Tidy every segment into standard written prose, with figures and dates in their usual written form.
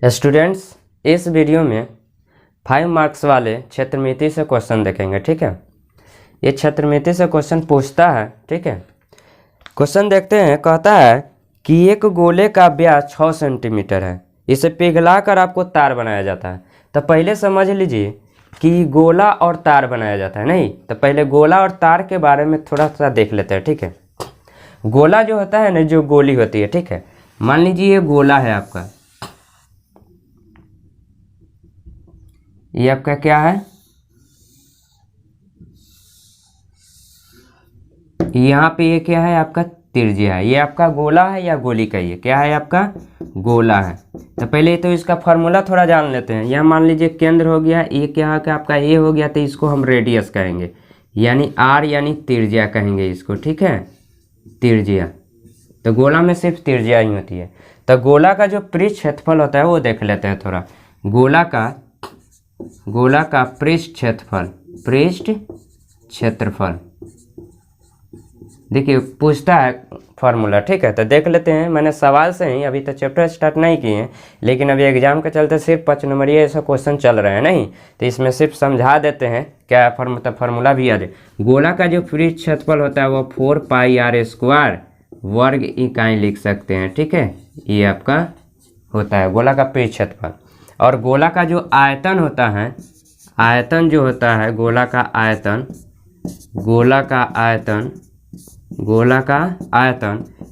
Students, इस video में 5 marks वाले क्षेत्रमिति से क्वेश्चन देखेंगे। ठीक है, ये क्षेत्रमिति से क्वेश्चन पूछता है। ठीक है, क्वेश्चन देखते हैं। कहता है कि एक गोले का व्यास 6 सेंटीमीटर है, इसे पिघलाकर आपको तार बनाया जाता है। तो पहले समझ लीजिए कि गोला और तार बनाया जाता है। नहीं तो पहले गोला और तार के बारे में थोड़ा सा देख लेते हैं। ठीक है, गोला जो होता है ना, जो गोली होती है। ठीक है, मान लीजिए ये गोला है आपका, ये आपका क्या है, यहाँ पे ये क्या है आपका त्रिज्या है। ये आपका गोला है या गोली का, ये क्या है आपका गोला है। तो पहले तो इसका फार्मूला थोड़ा जान लेते हैं। यह मान लीजिए केंद्र हो गया, ये क्या है आपका ए हो गया, तो इसको हम रेडियस कहेंगे, यानी आर यानी त्रिज्या कहेंगे इसको। ठीक है, त्रिज्या। तो गोला में सिर्फ त्रिज्या ही होती है। तो गोला का जो पृष्ठ क्षेत्रफल होता है वो देख लेते हैं थोड़ा। गोला का पृष्ठ क्षेत्रफल देखिए पूछता है फार्मूला। ठीक है, तो देख लेते हैं। मैंने सवाल से ही, अभी तो चैप्टर स्टार्ट नहीं किए हैं, लेकिन अभी एग्जाम के चलते सिर्फ 5 नंबरिया ऐसा क्वेश्चन चल रहे हैं। नहीं तो इसमें सिर्फ समझा देते हैं क्या फार्मूला भी याद है। गोला का जो पृष्ठ क्षेत्रफल होता है वो 4 पाई आर स्क्वायर वर्ग इकाई लिख सकते हैं। ठीक है, ये आपका होता है गोला का पृष्ठ क्षेत्रफल। और गोला का जो आयतन होता है, आयतन जो होता है गोला का आयतन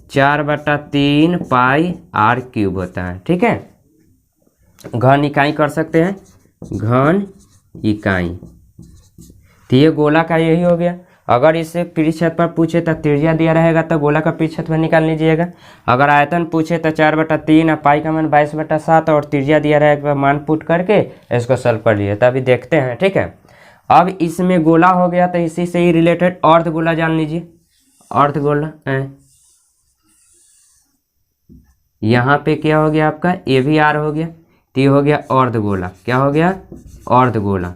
4/3 पाई आर क्यूब होता है। ठीक है, घन इकाई कर सकते हैं, घन इकाई। तो ये गोला का यही हो गया। अगर इससे पृष्ठ क्षेत्रफल पूछे तो त्रिज्या दिया रहेगा, तो गोला का पृष्ठ क्षेत्रफल निकाल लीजिएगा। अगर आयतन पूछे तो 4/3 और पाई का मान 22/7 और त्रिज्या दिया रहेगा, मान पुट करके इसको सॉल्व कर लिए। तो अभी देखते हैं। ठीक है, अब इसमें गोला हो गया तो इसी से ही रिलेटेड अर्ध गोला जान लीजिए। अर्ध गोला यहाँ पे क्या हो गया आपका, ए भी आर हो गया, तो ये हो गया अर्ध गोला। क्या हो गया, अर्ध गोला।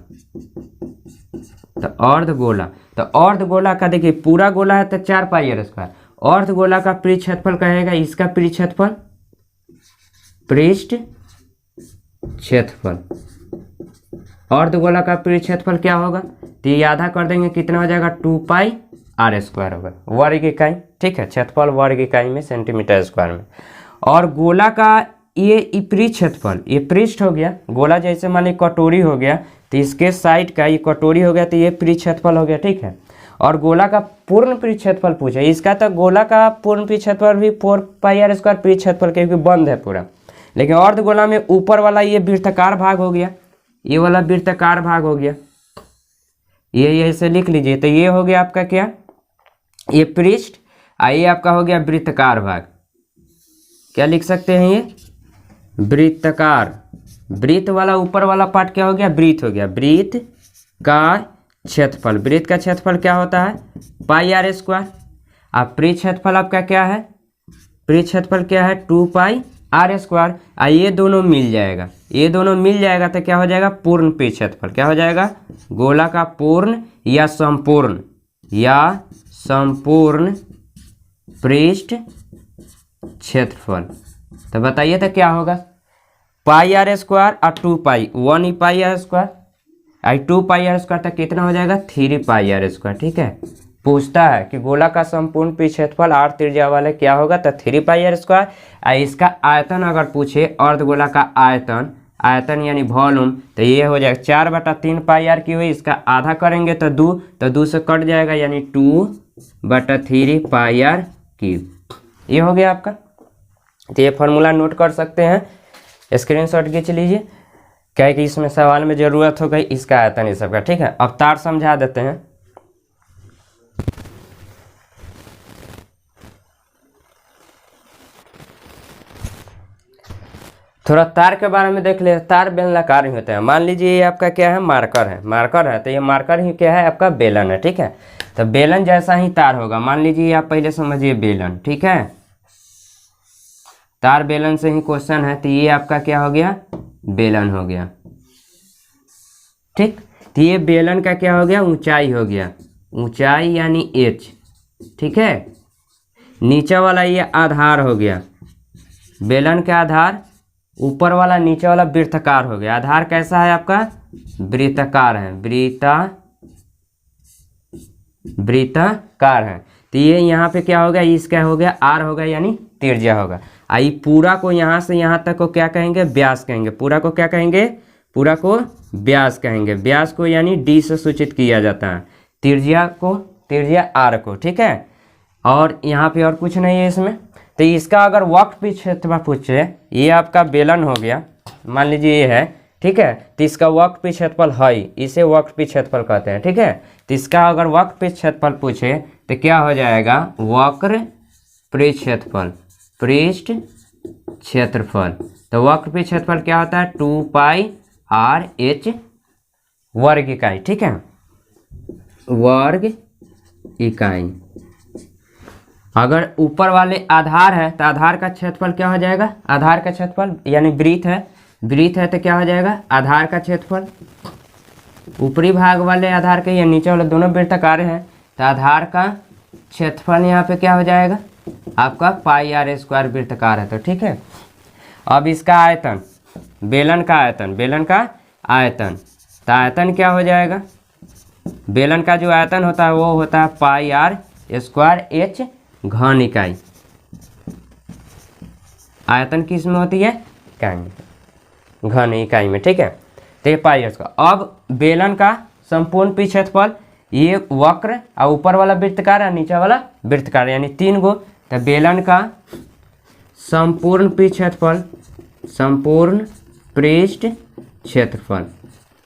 तो अर्ध गोला का देखिए पूरा गोला है तो 4 पाई आर स्क्वायर। अर्ध गोला का पृष्ठ क्षेत्रफल कहेगा, इसका पृष्ठ क्षेत्रफल अर्ध गोला का पृष्ठ क्षेत्रफल क्या होगा, तो ये आधा कर देंगे, कितना हो जाएगा 2 पाई आर स्क्वायर होगा, वर्ग इकाई। ठीक है, क्षेत्रफल वर्ग इकाई में सेंटीमीटर स्क्वायर में। और गोला का ये पृष्ठ क्षेत्रफल, ये पृष्ठ हो गया। गोला जैसे मान ली कटोरी हो गया, तो इसके साइड का ये कटोरी हो गया, तो ये पृष्ठ क्षेत्रफल हो गया। ठीक है, और गोला का पूर्ण पृष्ठ क्षेत्रफल पूछे इसका, तो गोला का पूर्ण पृष्ठ क्षेत्रफल भी 4 पाई आर स्क्वायर पृष्ठ क्षेत्रफल, क्योंकि बंद है पूरा। लेकिन अर्ध गोला में ऊपर वाला ये वृत्ताकार भाग हो गया, ये वाला वृत्ताकार भाग हो गया, ये ऐसे लिख लीजिए। तो ये हो गया आपका क्या, ये पृष्ठ, ये आपका हो गया वृत्ताकार भाग। क्या लिख सकते हैं, ये वृत्ताकार। वृत्त वाला ऊपर वाला पार्ट क्या हो गया, वृत्त हो गया। वृत्त का क्षेत्रफल, वृत्त का क्षेत्रफल क्या होता है, पाई आर स्क्वायर। अब पृष्ठ क्षेत्रफल आपका क्या है, पृष्ठ क्षेत्रफल क्या है 2 पाई आर स्क्वायर। ये दोनों मिल जाएगा, ये दोनों मिल जाएगा तो क्या हो जाएगा, पूर्ण पृष्ठ क्षेत्रफल। क्या हो जाएगा, गोला का पूर्ण या संपूर्ण पृष्ठ क्षेत्रफल। तो बताइए तो क्या होगा, पाई आर स्क्वायर और 2 pi, 1 pi r square, 2 pi r square तक कितना हो जाएगा 3 पाई आर स्क्वायर। ठीक है, पूछता है कि गोला का संपूर्ण पृष्ठ क्षेत्रफल आर त्रिज्या वाले क्या होगा, तो 3 पाई आर स्क्वायर। इसका आयतन अगर पूछे, अर्ध गोला का आयतन यानी वॉल्यूम, तो ये हो जाएगा 4/3 पाई आर की हुई, इसका आधा करेंगे तो 2, तो 2 से कट जाएगा, यानी 2/3 पाई आर क्यूब। ये हो गया आपका। तो ये फार्मूला नोट कर सकते हैं, स्क्रीनशॉट खींच लीजिए, क्या कि इसमें सवाल में जरूरत हो गई इसका आयतन ये सब का। ठीक है, अब तार समझा देते हैं। थोड़ा तार के बारे में देख ले। तार बेलनाकार ही होते हैं। मान लीजिए ये आपका क्या है, मार्कर है, तो ये मार्कर ही क्या है आपका बेलन है। ठीक है, तो बेलन जैसा ही तार होगा। मान लीजिए आप पहले समझिए बेलन। ठीक है, तार बेलन से ही क्वेश्चन है, तो ये आपका क्या हो गया, बेलन हो गया। ठीक, तो ये बेलन का क्या हो गया, ऊंचाई हो गया, ऊंचाई यानी h। ठीक है, नीचे वाला ये आधार हो गया, बेलन का आधार ऊपर वाला नीचे वाला वृत्ताकार हो गया। आधार कैसा है आपका? वृत्ताकार है, वृत्ताकार है। तो ये यहाँ पे क्या हो गया? इसका हो गया आर हो गया, यानी त्रिज्या होगा। आई पूरा को यहाँ से यहाँ तक को क्या कहेंगे? व्यास कहेंगे। पूरा को क्या कहेंगे? पूरा को व्यास कहेंगे। व्यास को यानी डी से सूचित किया जाता है, त्रिज्या आर को, ठीक है। और यहाँ पे और कुछ नहीं है इसमें। तो इसका अगर वक्र क्षेत्रफल पूछे, ये आपका बेलन हो गया, मान लीजिए ये है, ठीक है। तो इसका वक्र क्षेत्रफल है, इसे वक्र क्षेत्रफल कहते हैं, ठीक है। तो इसका अगर वक्र क्षेत्रफल पूछे तो क्या हो जाएगा? वक्र क्षेत्रफल, पृष्ठ क्षेत्रफल। तो वक्र क्षेत्रफल क्या होता है? 2πr/h वर्ग इकाई, ठीक है, वर्ग इकाई। अगर ऊपर वाले आधार है तो आधार का क्षेत्रफल क्या हो जाएगा? आधार का क्षेत्रफल यानी वृत्त है तो क्या हो जाएगा? आधार का क्षेत्रफल। ऊपरी भाग वाले आधार के या नीचे वाले दोनों वृत्ताकार हैं, तो आधार का क्षेत्रफल यहाँ पे क्या हो जाएगा? आपका πr² वृत्ताकार है, तो ठीक है। अब इसका आयतन, बेलन का आयतन, तो आयतन क्या हो जाएगा? बेलन का जो आयतन होता है वो होता है πr² h घन इकाई। आयतन किस में होती है? घन इकाई में, ठीक है। तो ये पाई का। अब बेलन का संपूर्ण पृष्ठ क्षेत्रफल, ये वक्र और ऊपर वाला वृत्ताकार और नीचे वाला वृत्ताकार, यानी 3 गो। तो बेलन का संपूर्ण पृष्ठ क्षेत्रफल,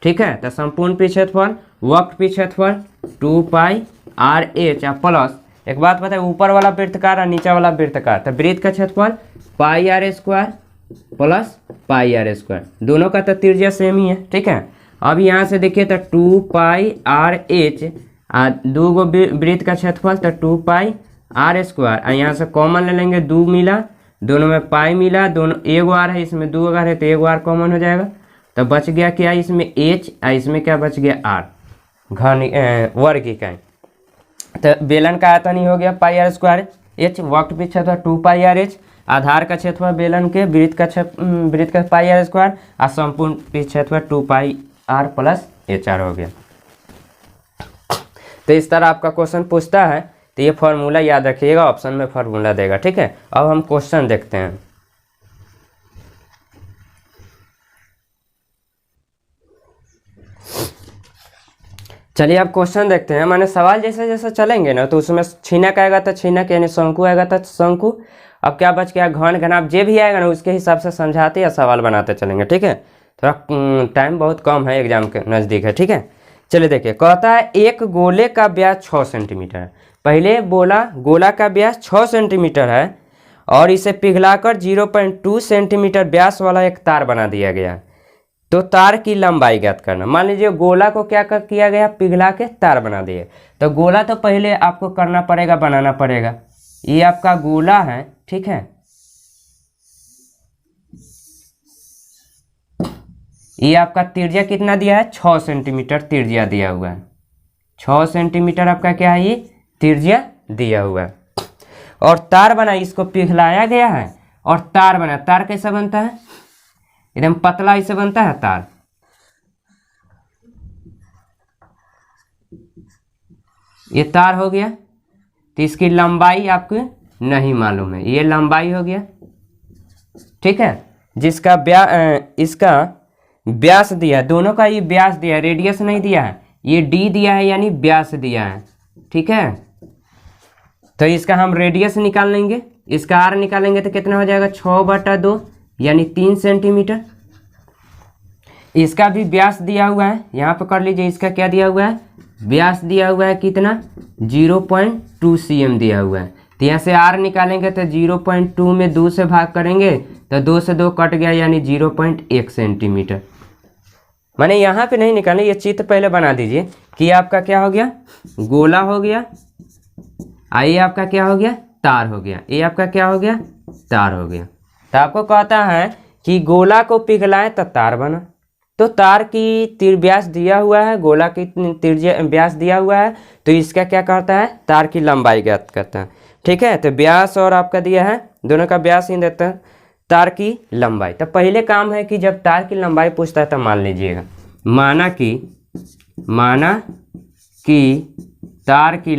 ठीक है। तो संपूर्ण पृष्ठ क्षेत्रफल, वक्र पृष्ठ क्षेत्रफल 2πr/h प्लस, एक बात पता है, ऊपर वाला वृत्ताकार और नीचे वाला वृत्ताकार, तो वृत्त का क्षेत्रफल πr² प्लस πr², दोनों का तो त्रिज्या सेम ही है, ठीक है। अब यहाँ से देखिए तो 2πr/h, दो गो वृत्त का क्षेत्रफल तो 2πr², और यहाँ से कॉमन ले लेंगे, 2 मिला, दोनों में पाई मिला, दोनों एगो आर है, इसमें 2 आर है तो एगो आर कॉमन हो जाएगा। तो बच गया क्या? इसमें h और इसमें क्या बच गया? r घन वर्ग इकाई। तो बेलन का आयतन ही हो गया πr², h वक्र पृष्ठ क्षेत्रफल 2πr/h, आधार का क्षेत्रफल बेलन के, वृत्त का πr² और संपूर्ण पृष्ठ क्षेत्रफल 2πr प्लस HR हो गया। तो इस तरह आपका क्वेश्चन पूछता है, तो ये फॉर्मूला याद रखिएगा, ऑप्शन में फॉर्मूला देगा, ठीक है। अब हम क्वेश्चन देखते हैं। चलिए अब क्वेश्चन देखते हैं। माने सवाल जैसे जैसे चलेंगे ना, तो उसमें छीनक आएगा तो छीनक, यानी शंकु आएगा तो शंकु। अब क्या बच गया? घन, घनाभ, जे भी आएगा ना उसके हिसाब से समझाते या सवाल बनाते चलेंगे, ठीक है। थोड़ा टाइम बहुत कम है, एग्जाम के नज़दीक है, ठीक है। चलिए देखिए, कहता है एक गोले का व्यास 6 सेंटीमीटर है। पहले बोला गोला का व्यास 6 सेंटीमीटर है और इसे पिघलाकर 0.2 सेंटीमीटर व्यास वाला एक तार बना दिया गया। तो तार की लंबाई ज्ञात करना। मान लीजिए गोला को क्या किया गया? पिघला के तार बना दिए। तो गोला तो पहले आपको करना पड़ेगा, बनाना पड़ेगा। ये आपका गोला है, ठीक है। ये आपका त्रिज्या कितना दिया है? 6 सेंटीमीटर त्रिज्या दिया हुआ है। 6 सेंटीमीटर आपका क्या है? ये त्रिज्या दिया हुआ है। और तार बना, इसको पिघलाया गया है और तार बना। तार कैसा बनता है? एकदम पतला ऐसे बनता है तार। ये तार हो गया। तो इसकी लंबाई आपको नहीं मालूम है, ये लंबाई हो गया, ठीक है। जिसका इसका व्यास दिया है, दोनों का ये व्यास दिया है, रेडियस नहीं दिया है। ये d दिया है यानी व्यास दिया है, ठीक है। तो इसका हम रेडियस निकाल लेंगे, इसका r निकालेंगे तो कितना हो जाएगा? 6/2 यानी 3 सेंटीमीटर। इसका भी व्यास दिया हुआ है, यहाँ पर कर लीजिए। इसका क्या दिया हुआ है? व्यास दिया हुआ है कितना? 0.2 cm दिया हुआ है। तो यहाँ से r निकालेंगे तो 0.2 में 2 से भाग करेंगे तो 2 से 2 कट गया यानी 0.1 सेंटीमीटर। माने यहाँ पे नहीं निकालें, ये चित्र पहले बना दीजिए कि आपका क्या हो गया? गोला हो गया। ये आपका क्या हो गया? तार हो गया। ये आपका क्या हो गया? तार हो गया। तो आपको कहता है कि गोला को पिघलाएं तो तार बना। तो तार की व्यास दिया हुआ है, गोला की त्रिज्या व्यास दिया हुआ है, तो इसका क्या करता है? तार की लंबाई ज्ञात करता है, ठीक है। तो व्यास और आपका दिया है, दोनों का व्यास ही देता है। तार की लंबाई। तो पहले काम है कि जब तार की लंबाई पूछता है तो मान लीजिएगा, माना कि तार की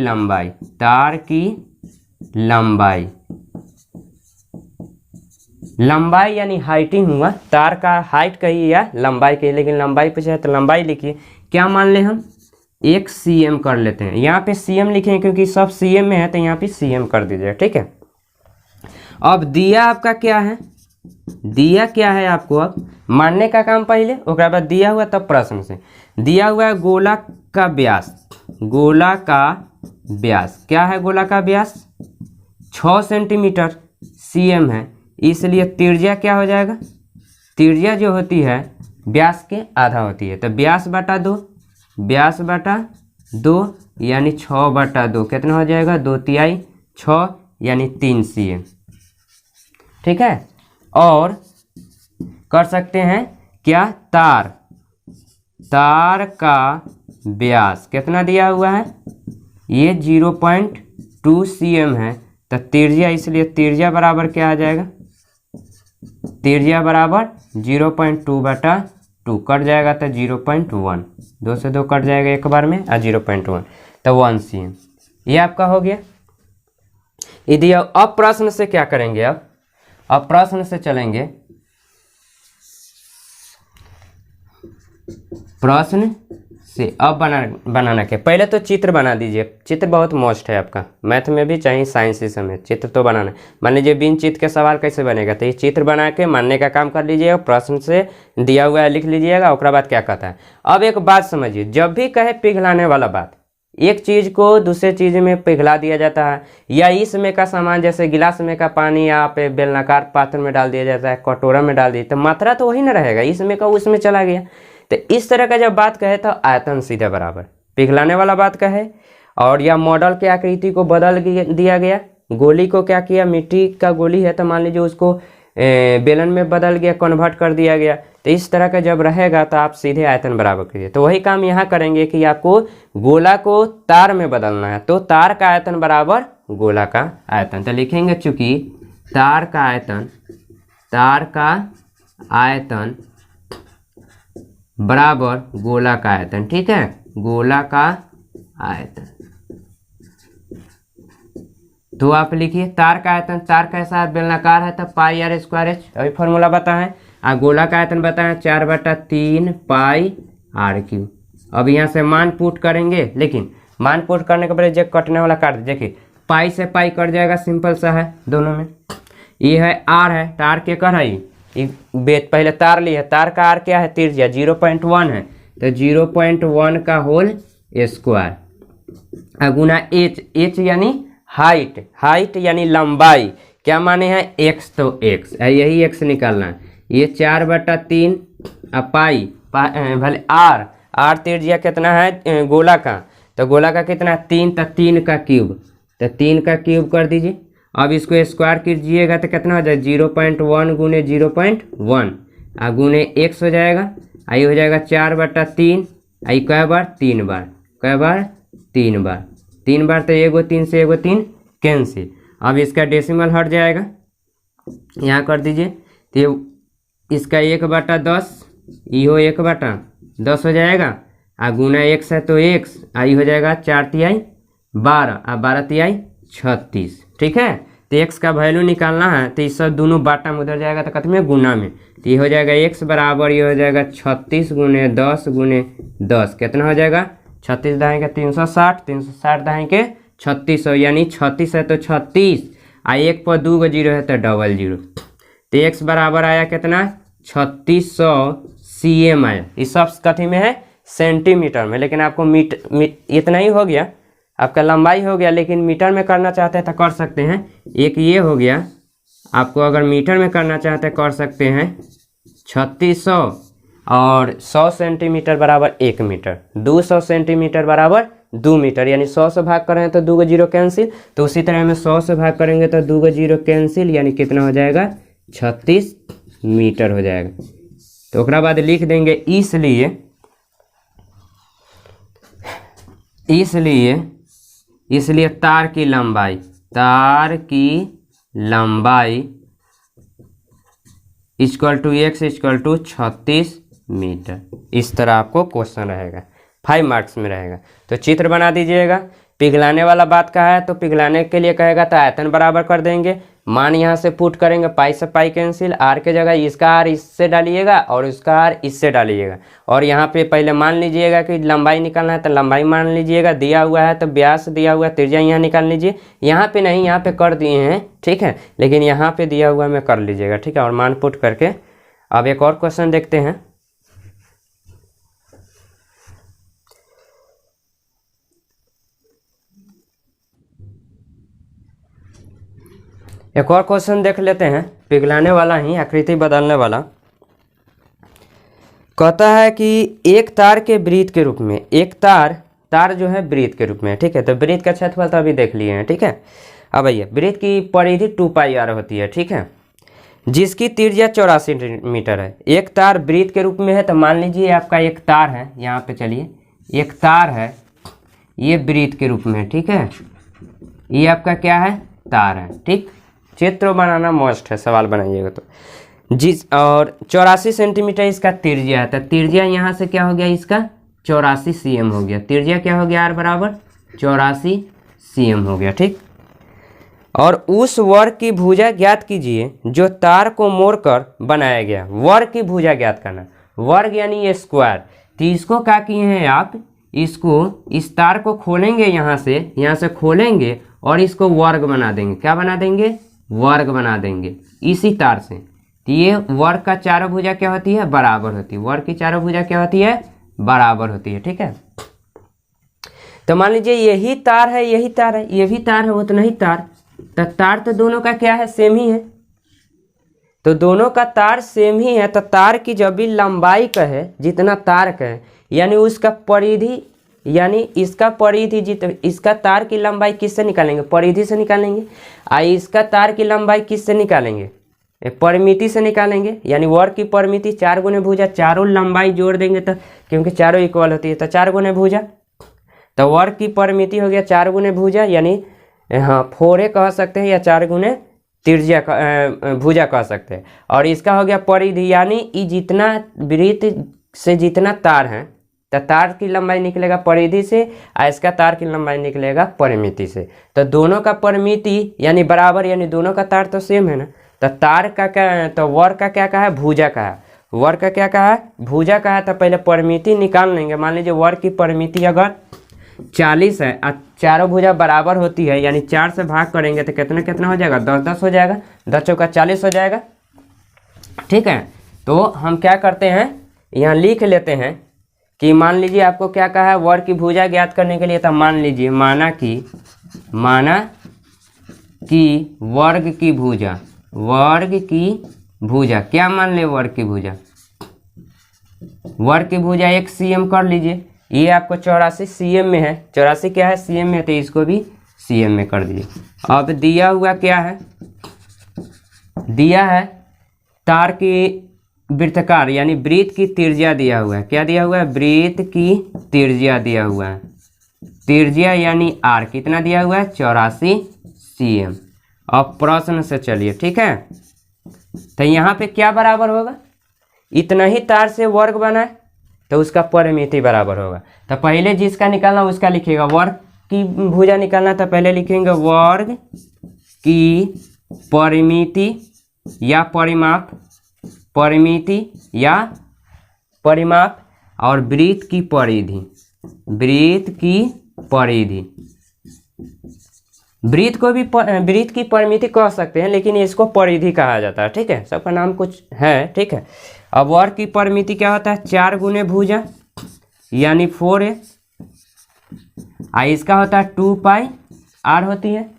लंबाई यानी हाइटिंग हुआ, तार का हाइट कही या लंबाई कही, लेकिन लंबाई पूछा है तो लंबाई लिखिए। क्या मान ले हम 1 cm कर लेते हैं, यहाँ पे cm लिखें क्योंकि सब cm में है तो यहाँ पे cm कर दीजिएगा, ठीक है। अब दिया आपका क्या है, दिया क्या है आपको, अब मानने का काम पहले, उसके बाद दिया हुआ तब प्रश्न से। दिया हुआ है गोला का व्यास, गोला का व्यास क्या है, गोला का व्यास 6 सेंटीमीटर cm है, इसलिए त्रिज्या क्या हो जाएगा, त्रिज्या जो होती है व्यास के आधा होती है, तो व्यास बटा 2, व्यास बटा 2 यानी 6/2 कितना हो जाएगा, 2/3 6 यानी 3 cm, ठीक है। और कर सकते हैं क्या, तार का व्यास कितना दिया हुआ है, ये 0.2 cm है, तो त्रिज्या, इसलिए त्रिज्या बराबर क्या आ जाएगा, त्रिज्या बराबर 0.2/2 कट जाएगा तो 0.1, 2 से 2 कट जाएगा एक बार में, और 0.1 तो 1 cm, ये आपका हो गया। यदि अब प्रश्न से क्या करेंगे, अब प्रश्न से चलेंगे, प्रश्न से अब बनाना के पहले तो चित्र बना दीजिए। चित्र बहुत मोस्ट है आपका, मैथ में भी चाहे साइंस ही समय चित्र तो बनाना है। मान लीजिए बिन चित्र के सवाल कैसे बनेगा, तो ये चित्र बना के मानने का काम कर लीजिएगा, प्रश्न से दिया हुआ है लिख लीजिएगा, उसके बाद क्या कहता है। अब एक बात समझिए, जब भी कहे पिघलाने वाला बात, एक चीज़ को दूसरे चीज़ में पिघला दिया जाता है, या इसमें का सामान जैसे गिलास में का पानी आप बेलनाकार पात्र में डाल दिया जाता है, कटोरा में डाल दिया, तो मात्रा तो वही ना रहेगा, इसमें का उसमें चला गया। तो इस तरह का जब बात कहे तो आयतन सीधे बराबर पिघलाने वाला बात कहे, और या मॉडल के आकृति को बदल दिया गया, गोली को क्या किया, मिट्टी का गोली है तो मान लीजिए उसको बेलन में बदल गया, कन्वर्ट कर दिया गया, तो इस तरह का जब रहेगा तो आप सीधे आयतन बराबर करिए। तो वही काम यहाँ करेंगे कि आपको गोला को तार में बदलना है, तो तार का आयतन बराबर गोला का आयतन, तो लिखेंगे चूंकि तार का आयतन बराबर गोला का आयतन, ठीक है, गोला का आयतन। तो आप लिखिए तार का आयतन, तार कैसा है, बेलनाकार है तो πr²h, अभी फॉर्मूला बताएं, और गोला का आयतन बताएं 4/3 πr3। अब यहाँ से मान पुट करेंगे, लेकिन मान पुट करने के बाद जब कटने वाला काट दीजिए, देखिए पाई से पाई कट जाएगा, सिंपल सा है दोनों में। ये है आर है, तार के कर है, पहले तार ली है, तार का आर क्या है, त्रिज्या 0.1 है, तो 0.1 का होल स्क्वायर गुना एच यानी हाइट यानी लंबाई, क्या माने हैं x, तो x यही x निकालना है। ये 4/3 पाई भले आर त्रिज्या कितना है गोला का, तो गोला का कितना 3, तो 3 का क्यूब, तो 3 का क्यूब कर दीजिए। अब इसको स्क्वायर कीजिएगा तो कितना हो जाएगा 0.1 गुने 0.1 गुने x हो जाएगा, आई हो जाएगा 4/3, आई कै बार 3 बार, कै बार 3 बार, 3 बार तो एगो 3 से एगो 3 कैंसिल। अब इसका डेसिमल हट जाएगा, यहाँ कर दीजिए, तो इसका 1/10, इहो 1/10 हो जाएगा, गुना x है तो x, आई हो जाएगा 4×3 12, 12×3 36, ठीक है। तो x का वैल्यू निकालना है, तो इस सब दोनों बाटा में उधर जाएगा तो कहते में गुना में, तो ये हो जाएगा x बराबर, ये हो जाएगा 36 गुने 10 गुने 10, कितना हो जाएगा 36 दहाई के 360, 360 दहाई के 3600, यानी 36 है तो 36, 1 पर 2 जीरो है तो 00, तो x बराबर आया कितना 3600 cm आया। इस सब कथी में है, सेंटीमीटर में, लेकिन आपको इतना ही हो गया, आपका लंबाई हो गया, लेकिन मीटर में करना चाहते हैं तो कर सकते हैं। एक ये हो गया, आपको अगर मीटर में करना चाहते हैं कर सकते हैं 3600, और 100 सेंटीमीटर बराबर 1 मीटर, 200 सेंटीमीटर बराबर 2 मीटर, यानी 100 से भाग करें तो 2 जीरो कैंसिल, तो उसी तरह में 100 से भाग करेंगे तो 2 जीरो कैंसिल, यानी कितना हो जाएगा 36 मीटर हो जाएगा। तो उसके बाद लिख देंगे इसलिए तार की लंबाई equal to x equal to 36 metre. इस तरह आपको क्वेश्चन रहेगा, 5 मार्क्स में रहेगा। तो चित्र बना दीजिएगा। पिघलाने वाला बात कहा है तो पिघलाने के लिए कहेगा तो आयतन बराबर कर देंगे, मान यहाँ से पुट करेंगे, पाई से पाई कैंसिल, आर के जगह इसका आर इससे डालिएगा और इसका आर इससे डालिएगा। और यहाँ पे पहले मान लीजिएगा कि लंबाई निकालना है तो लंबाई मान लीजिएगा, दिया हुआ है तो व्यास दिया हुआ है, त्रिज्या यहाँ निकाल लीजिए। यहाँ पे नहीं, यहाँ पे कर दिए हैं, ठीक है, लेकिन यहाँ पे दिया हुआ में कर लीजिएगा, ठीक है। और मान पुट करके अब एक और क्वेश्चन देखते हैं। एक और क्वेश्चन देख लेते हैं, पिघलाने वाला ही, आकृति बदलने वाला। कहता है कि एक तार के वृत्त के रूप में, एक तार जो है वृत्त के रूप में, ठीक है। तो वृत्त का क्षेत्रफल तो अभी देख लिए हैं, ठीक है। अब आइए, वृत्त की परिधि 2πr होती है, ठीक है, जिसकी त्रिज्या 84 मीटर है। एक तार वृत्त के रूप में है तो मान लीजिए आपका एक तार है, यहाँ पे चलिए, एक तार है, ये वृत्त के रूप में है, ठीक है। ये आपका क्या है, तार है, ठीक। चित्र बनाना मस्ट है, सवाल बनाइएगा तो। जिस और 84 सेंटीमीटर इसका त्रिज्या है, तो त्रिज्या यहाँ से क्या हो गया, इसका 84 cm हो गया। त्रिज्या क्या हो गया, आर बराबर 84 cm हो गया, ठीक। और उस वर्ग की भुजा ज्ञात कीजिए जो तार को मोड़कर बनाया गया। वर्ग की भुजा ज्ञात करना, वर्ग यानी ये स्क्वायर। तो इसको क्या किए हैं आप, इसको, इस तार को खोलेंगे, यहाँ से खोलेंगे और इसको वर्ग बना देंगे। क्या बना देंगे, वर्ग बना देंगे इसी तार से। तो ये वर्ग का चारों भुजा क्या होती है, बराबर होती है। वर्ग की चारों भुजा क्या होती है, बराबर होती है, ठीक है। तो मान लीजिए यही तार है, यही तार है, ये भी तार है, वो तो नहीं तार। तो तार तो दोनों का क्या है, सेम ही है। तो दोनों का तार सेम ही है, तो तार की जब भी लंबाई का है, जितना तार का है, यानी उसका परिधि, यानी इसका परिधि इसका तार की लंबाई किससे निकालेंगे, परिधि से निकालेंगे। इसका तार की लंबाई किससे निकालेंगे, परिमिति से निकालेंगे। यानी वर्ग की परिमिति 4 गुने भुजा, चारों लंबाई जोड़ देंगे तो, क्योंकि चारों इक्वल होती है, तो 4 गुने भुजा। तो वर्ग की परिमिति हो गया 4 गुने भुजा, यानी हाँ 4a कह सकते हैं, या 4 गुने त्रिज्या भुजा कह सकते हैं। और इसका हो गया परिधि, यानी ये जितना वृत्त से जितना तार है, तो तार की लंबाई निकलेगा परिधि से, और इसका तार की लंबाई निकलेगा परिमिति से। तो दोनों का परिमिति यानी बराबर, यानी दोनों का तार तो सेम है ना। तो तार का क्या है, तो वर्ग का क्या कहा है, भुजा का है। वर्ग का क्या कहा है, भुजा का है। तो पहले परिमिति निकाल लेंगे। मान लीजिए वर्ग की परिमिति अगर 40 है और चारों भुजा बराबर होती है, यानी 4 से भाग करेंगे तो कितना कितना हो जाएगा, 10 हो जाएगा, 10 चौका 40 हो जाएगा, ठीक है। तो हम क्या करते हैं, यहाँ लिख लेते हैं कि मान लीजिए आपको क्या कहा है, वर्ग की भुजा ज्ञात करने के लिए। तो मान लीजिए, माना कि वर्ग की भुजा क्या मान ले, वर्ग की भुजा 1 cm कर लीजिए। ये आपको 84 cm में है, 84 क्या है, cm में, तो इसको भी cm में कर दीजिए। अब दिया हुआ क्या है, दिया है तार की वृत्ताकार यानी वृत्त की त्रिज्या दिया हुआ है। क्या दिया हुआ है, वृत्त की त्रिज्या दिया हुआ है। त्रिज्या यानी आर कितना दिया हुआ है, 84 cm। अब प्रश्न से चलिए, ठीक है। तो यहाँ पे क्या बराबर होगा, इतना ही तार से वर्ग बना है तो उसका परिमिति बराबर होगा। तो पहले जिसका निकालना उसका लिखिएगा, वर्ग की भुजा निकालना तो पहले लिखेंगे वर्ग की परिमिति या परिमाप, परिमिति या परिमाप, और वृत्त की परिधि, वृत्त की परिधि। वृत्त को भी वृत्त की परिमिति कह सकते हैं, लेकिन इसको परिधि कहा जाता है, ठीक है। सबका नाम कुछ है, ठीक है। अब वर्ग की परिमिति क्या होता है, 4 गुने भुजा यानी 4a, इसका होता है 2πr होती है।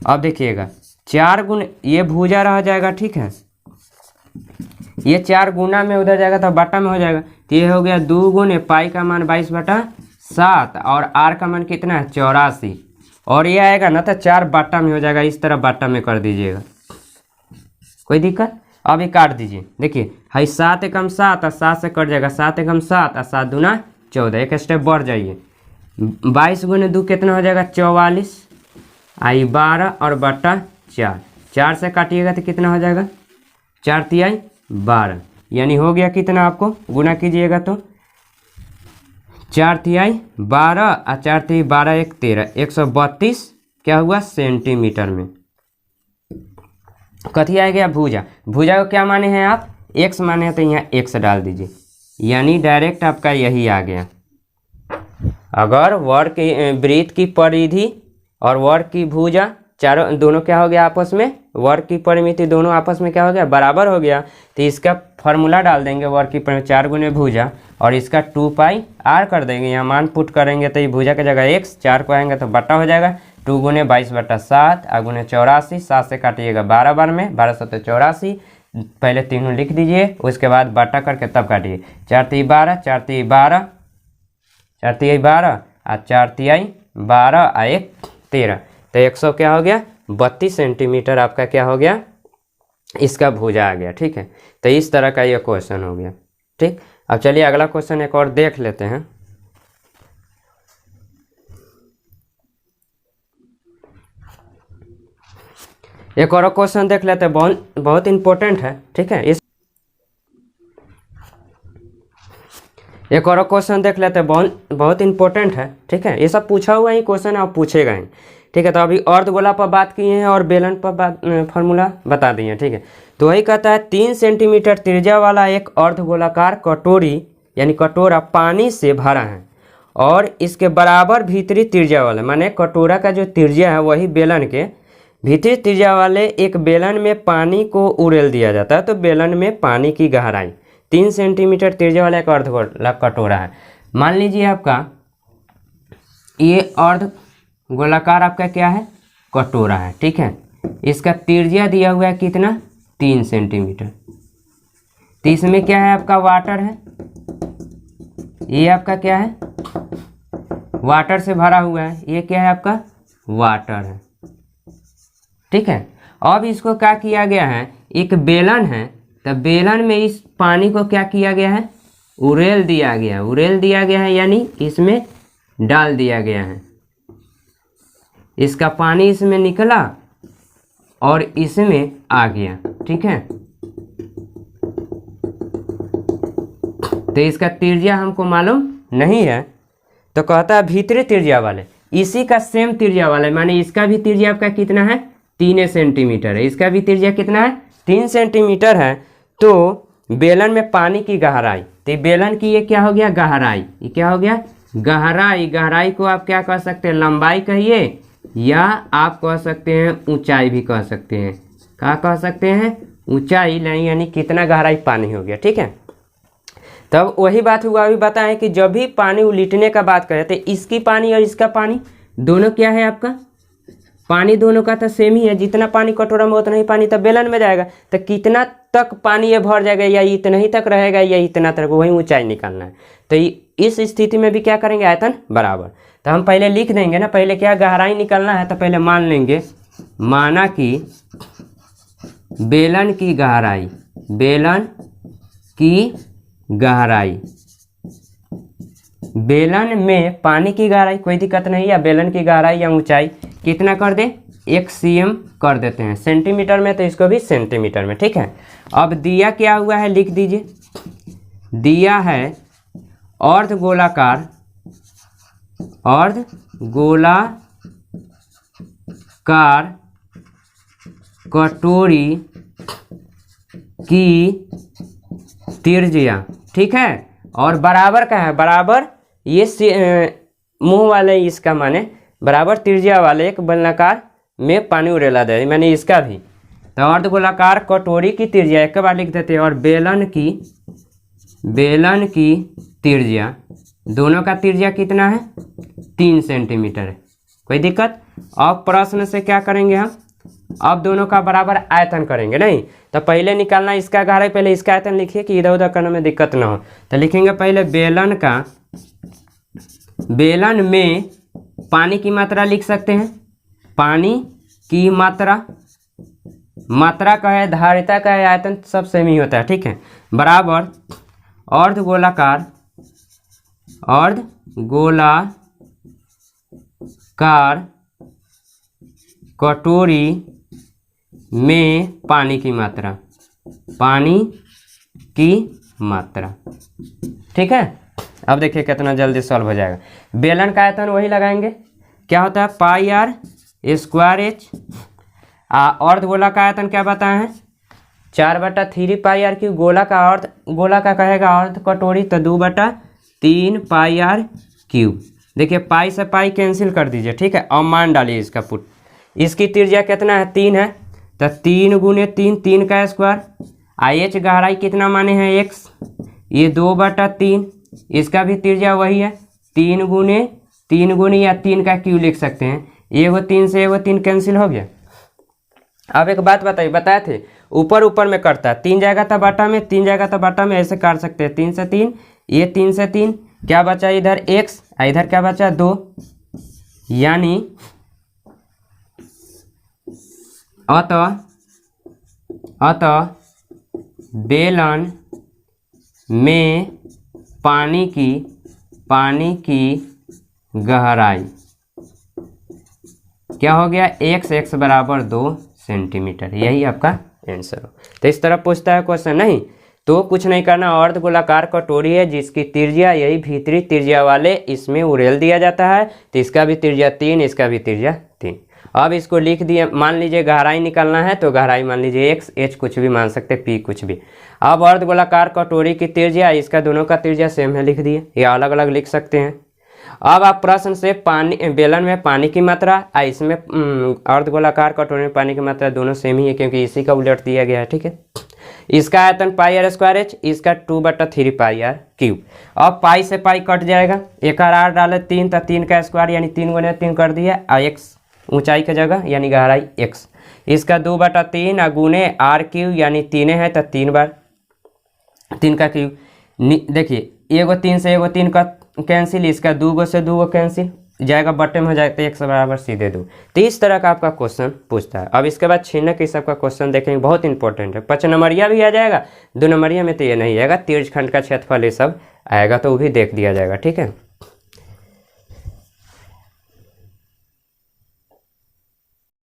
अब देखिएगा 4 गुने, ये भुजा रह जाएगा, ठीक है, ये 4 गुना में उधर जाएगा तो बटा में हो जाएगा। तो ये हो गया 2 गुने पाई का मान 22/7 और आर का मान कितना है, 84, और ये आएगा ना तो 4 बाटा में हो जाएगा। इस तरह बाटा में कर दीजिएगा, कोई दिक्कत। अब ये काट दीजिए, देखिए हाई 7 एकम 7 और 7 से कट जाएगा, 7 एकम 7 और 7 दूना 14। एक स्टेप बढ़ जाइए, 22 गुने 2 कितना हो जाएगा, 44, आई 12 और बटा 4, 4 से काटिएगा तो कितना हो जाएगा, 4 तिहाई 12, यानी हो गया कितना, आपको गुना कीजिएगा तो 4 तिहाई 12 और 4 तिहाई 12 1 13, 132 क्या हुआ सेंटीमीटर में। कथी आ गया भुजा, भुजा को क्या माने हैं आप, x माने हैं तो यहाँ x डाल दीजिए, यानी डायरेक्ट आपका यही आ गया। अगर वर्ग की वृत्त की परिधि और वर्ग की भुजा चारों दोनों क्या हो गया आपस में, वर्ग की परिमिति दोनों आपस में क्या हो गया बराबर हो गया, तो इसका फॉर्मूला डाल देंगे वर्ग की परिमिति 4 गुने भुजा और इसका 2 पाई r कर देंगे, यहाँ मान पुट करेंगे तो ये भुजा की जगह x, 4 को आएंगे तो बट्टा हो जाएगा, 2 गुने 22/7 और गुने 84, 7 से काटिएगा 12 बार में 1284, पहले तीनों लिख दीजिए उसके बाद बट्टा करके तब काटिए, 4 तिहाई 12, 4 तिहाई 12, 4 तिहाई 12 और 4 तिहाई 12 और 1 13, तो 100 क्या हो गया 32 सेंटीमीटर आपका क्या हो गया इसका भुजा आ गया। ठीक है, तो इस तरह का ये क्वेश्चन हो गया। ठीक, अब चलिए अगला क्वेश्चन एक और देख लेते हैं। एक और क्वेश्चन देख लेते हैं, बहुत इंपॉर्टेंट है। ठीक है, इस एक और क्वेश्चन देख लेते हैं, बहुत इंपॉर्टेंट है। ठीक है, ये सब पूछा हुआ ही क्वेश्चन है और पूछेगा ही। ठीक है, तो अभी अर्धगोला पर बात किए हैं और बेलन पर बात फॉर्मूला बता दिए। ठीक है, तो वही कहता है 3 सेंटीमीटर त्रिज्या वाला एक अर्धगोलाकार कटोरी यानी कटोरा पानी से भरा है और इसके बराबर भीतरी त्रिज्या वाला, माने कटोरा का जो त्रिज्या है वही बेलन के भीतरी त्रिज्या वाले एक बेलन में पानी को उड़ेल दिया जाता है। तो बेलन में पानी की गहराई 3 सेंटीमीटर त्रिज्या वाला एक अर्धगोला कटोरा है। मान लीजिए आपका ये अर्धगोलाकार आपका क्या है कटोरा है। ठीक है, इसका त्रिज्या दिया हुआ है कितना 3 सेंटीमीटर, तो इसमें क्या है आपका वाटर है, ये आपका क्या है वाटर से भरा हुआ है, ये क्या है आपका वाटर है। ठीक है, अब इसको क्या किया गया है, एक बेलन है, तो बेलन में इस पानी को क्या किया गया है उड़ेल दिया गया, उड़ेल दिया गया है यानी इसमें डाल दिया गया है। इसका पानी इसमें निकला और इसमें आ गया। ठीक है, तो इसका त्रिज्या हमको मालूम नहीं है, तो कहता है भीतरी त्रिज्या वाले इसी का सेम त्रिज्या वाला, माने इसका भी त्रिज्या आपका कितना है 3 सेंटीमीटर है, इसका भी त्रिज्या कितना है 3 सेंटीमीटर है। तो बेलन में पानी की गहराई, तो बेलन की ये क्या हो गया गहराई, ये क्या हो गया गहराई, गहराई को आप क्या कह सकते हैं लंबाई कहिए या आप कह सकते हैं ऊंचाई भी कह सकते हैं, क्या कह सकते हैं ऊंचाई नहीं, यानी कितना गहराई पानी हो गया। ठीक है, तब वही बात हुआ अभी बताएं कि जब भी पानी उलीटने का बात करें तो इसकी पानी और इसका पानी दोनों क्या है आपका पानी दोनों का तो सेम ही है, जितना पानी कटोरा में उतना ही पानी तब बेलन में जाएगा, तो कितना तक पानी ये भर जाएगा या इतना ही तक रहेगा या इतना तक, वही ऊंचाई निकालना है। तो इस स्थिति में भी क्या करेंगे आयतन बराबर, तो हम पहले लिख देंगे ना, पहले क्या गहराई निकालना है, तो पहले मान लेंगे माना कि बेलन की गहराई, बेलन की गहराई, बेलन में पानी की गहराई कोई दिक्कत नहीं, या बेलन की गहराई या ऊंचाई कितना कर दे 1 cm कर देते हैं, सेंटीमीटर में तो इसको भी सेंटीमीटर में। ठीक है, अब दिया क्या हुआ है लिख दीजिए, दिया है अर्धगोलाकार, अर्धगोलाकार कटोरी की त्रिज्या। ठीक है, और बराबर का है, बराबर ये मुंह वाले इसका माने बराबर त्रिज्या वाले एक बेलनाकार में पानी उड़ेला दे, मैंने इसका भी, तो अर्धगोलाकार कटोरी की त्रिज्या एक बार लिख देते हैं, और बेलन की त्रिज्या दोनों का त्रिज्या कितना है 3 सेंटीमीटर है, कोई दिक्कत। अब प्रश्न से क्या करेंगे हम, अब दोनों का बराबर आयतन करेंगे, नहीं तो पहले निकालना इसका गहराई, पहले इसका आयतन लिखिए कि इधर उधर करने में दिक्कत ना हो। तो लिखेंगे पहले बेलन में पानी की मात्रा लिख सकते हैं, पानी की मात्रा, मात्रा का है धारिता का है आयतन सब सेम ही होता है। ठीक है, बराबर अर्धगोलाकार कटोरी में पानी की मात्रा, पानी की मात्रा। ठीक है, अब देखिए कितना जल्दी सॉल्व हो जाएगा। बेलन का आयतन वही लगाएंगे, क्या होता है पाई आर स्क्वायर एच। अर्धगोला का आयतन क्या बताए हैं 4/3 पाई आर क्यूब। गोला का कहेगा अर्ध कटोरी तो 2/3 पाई आर क्यूब। देखिए पाई से पाई कैंसिल कर दीजिए, ठीक है, और मान डालिए इसका पुट। इसकी त्रिज्या कितना है 3 है, तो 3 गुने 3 3 का स्क्वायर। एच गहराई कितना माने हैं x, ये 2/3। इसका भी त्रिज्या वही है 3 गुने या 3 का क्यू लिख सकते हैं। एगो 3 से एगो 3 कैंसिल हो गया। अब एक बात बताए थे ऊपर में करता है, 3 जाएगा तो बटा में, 3 जाएगा तो बटा में, ऐसे काट सकते हैं। 3 से 3, ये 3 से 3, क्या बचा इधर x, इधर क्या बचा 2। यानी अतः बेलन में पानी की गहराई क्या हो गया x बराबर 2 सेंटीमीटर। यही आपका आंसर हो। तो इस तरह पूछता है क्वेश्चन, नहीं तो कुछ नहीं करना। अर्धगोलाकार कटोरी है जिसकी त्रिज्या यही भीतरी त्रिज्या वाले इसमें उड़ेल दिया जाता है, तो इसका भी त्रिज्या 3, इसका भी त्रिज्या 3। अब इसको लिख दिए, मान लीजिए गहराई निकालना है तो गहराई मान लीजिए x, h कुछ भी मान सकते, p कुछ भी। अब अर्धगोलाकार कटोरी की त्रिज्या, इसका दोनों का त्रिज्या सेम है लिख दिए, या अलग अलग लिख सकते हैं। अब आप प्रश्न से बेलन में पानी की मात्रा इसमें अर्धगोलाकार कटोरी में पानी की मात्रा दोनों सेम ही है क्योंकि इसी का उलट दिया गया है। ठीक है, इसका आयतन पाई आर स्क्वायर एच, इसका 2/3 पाई आर क्यूब। अब पाई से पाई कट जाएगा, एक आर डाले 3 तो 3 का स्क्वायर यानी 3 गुने 3 कर दिया, और x ऊंचाई की जगह यानी गहराई x। इसका 2/3 गुने आर क्यूब यानी 3 है तो 3 बार 3 का क्यूब। देखिए एगो 3 से एगो 3 का कैंसिल, इसका 2 गो से 2 गो कैंसिल जाएगा, बट्टे में हो जाएगा तो x बराबर सीधे 2। तो इस तरह का आपका क्वेश्चन पूछता है। अब इसके बाद 6 नंबर सबका क्वेश्चन देखेंगे, बहुत इंपॉर्टेंट है। 5 नंबरिया भी आ जाएगा, 2 नंबरिया में तो ये नहीं आएगा, तिर्यकखंड का क्षेत्रफल ये सब आएगा तो वो भी देख दिया जाएगा। ठीक है।